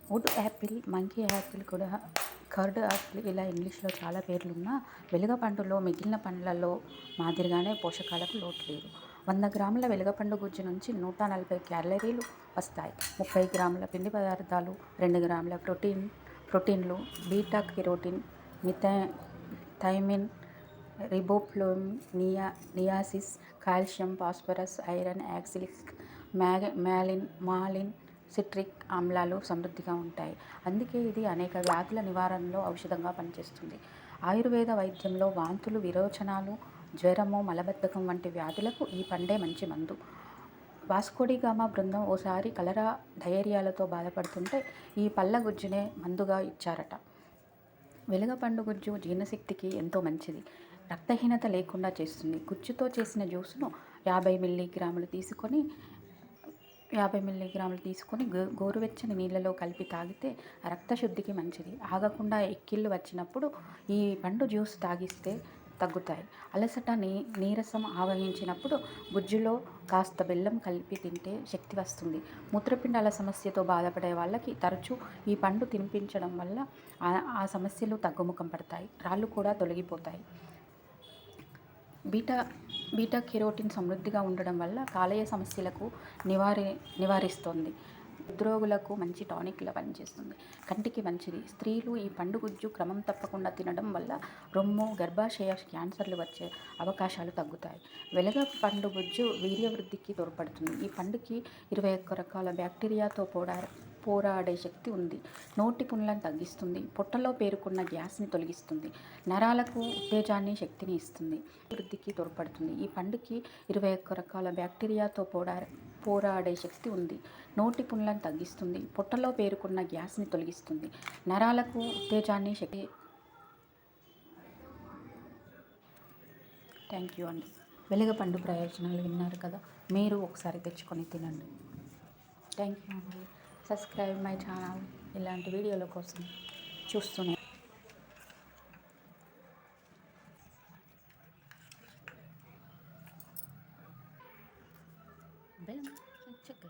Would Apple, monkey Apple కూడా, curd Apple ఇలా ఇంగ్లీష్లో చాలా పేర్లున్నా వెలుగపండులో మిగిలిన పండ్లలో మాదిరిగానే పోషకాలకు లోటు లేదు. 100 గ్రాముల వెలుగపండు గుజ్జు నుంచి 140 క్యాలరీలు వస్తాయి. 30 గ్రాముల పిండి పదార్థాలు, 2 గ్రాముల ప్రోటీన్లు, beta carotene, thiamine, riboflavin, niacin, calcium, phosphorus, iron, యాక్సిలిక్, మాలిన్, సిట్రిక్ ఆమ్లాలు సమృద్ధిగా ఉంటాయి. అందుకే ఇది అనేక వ్యాధుల నివారణలో ఔషధంగా పనిచేస్తుంది. ఆయుర్వేద వైద్యంలో వాంతులు, విరోచనాలు, జ్వరము, మలబద్ధకం వంటి వ్యాధులకు ఈ పండే మంచి మందు. వాస్కోడిగామా బృందం ఓసారి కలరా, డయేరియాలతో బాధపడుతుంటే ఈ పళ్ళ గుజ్జునే మందుగా ఇచ్చారట. వెలుగపండు గుజ్జు జీర్ణశక్తికి ఎంతో మంచిది. రక్తహీనత లేకుండా చేస్తుంది. గుజ్జుతో చేసిన జ్యూసును 50 మిల్లీగ్రాములు తీసుకొని గోరువెచ్చని నీళ్ళలో కలిపి తాగితే రక్తశుద్ధికి మంచిది. ఆగకుండా ఎక్కిళ్ళు వచ్చినప్పుడు ఈ పండు జ్యూస్ తాగిస్తే తగ్గుతాయి. అలసట, నీరసం ఆవహించినప్పుడు గుజ్జులో కాస్త బెల్లం కలిపి తింటే శక్తి వస్తుంది. మూత్రపిండాల సమస్యతో బాధపడే వాళ్ళకి తరచూ ఈ పండు తినిపించడం వల్ల ఆ సమస్యలు తగ్గుముఖం పడతాయి. రాళ్ళు కూడా తొలగిపోతాయి. బీటా కెరోటిన్ సమృద్ధిగా ఉండడం వల్ల కాలేయ సమస్యలకు నివారిస్తుంది. హృద్రోగులకు మంచి టానిక్లా పనిచేస్తుంది. కంటికి మంచిది. స్త్రీలు ఈ పండు గుజ్జు క్రమం తప్పకుండా తినడం వల్ల రొమ్ము, గర్భాశయ క్యాన్సర్లు వచ్చే అవకాశాలు తగ్గుతాయి. వెలగ పండు గుజ్జు వీర్యవృద్ధికి తోడ్పడుతుంది. ఈ పండుకి 21 రకాల బ్యాక్టీరియాతో పోరాడే శక్తి ఉంది. నోటి పుండ్లను తగ్గిస్తుంది. పొట్టలో పేరుకున్న గ్యాస్ని తొలగిస్తుంది. నరాలకు ఉత్తేజాన్ని, శక్తిని ఇస్తుంది. వృద్ధికి తోడ్పడుతుంది. ఈ పండుకి 21 రకాల బ్యాక్టీరియాతో పోరాడే శక్తి ఉంది. నోటి పుండ్లను తగ్గిస్తుంది. పొట్టలో పేరుకున్న గ్యాస్ని తొలగిస్తుంది. నరాలకు ఉత్తేజాన్ని, శక్తి. థ్యాంక్ యూ అండి. వెలుగపండు ప్రయోజనాలు విన్నారు కదా, మీరు ఒకసారి తెచ్చుకొని తినండి. థ్యాంక్ యూ అండి. Subscribe my channel. ఇలాంటి వీడియోల కోసం చూస్తూనే బెల్ చెక్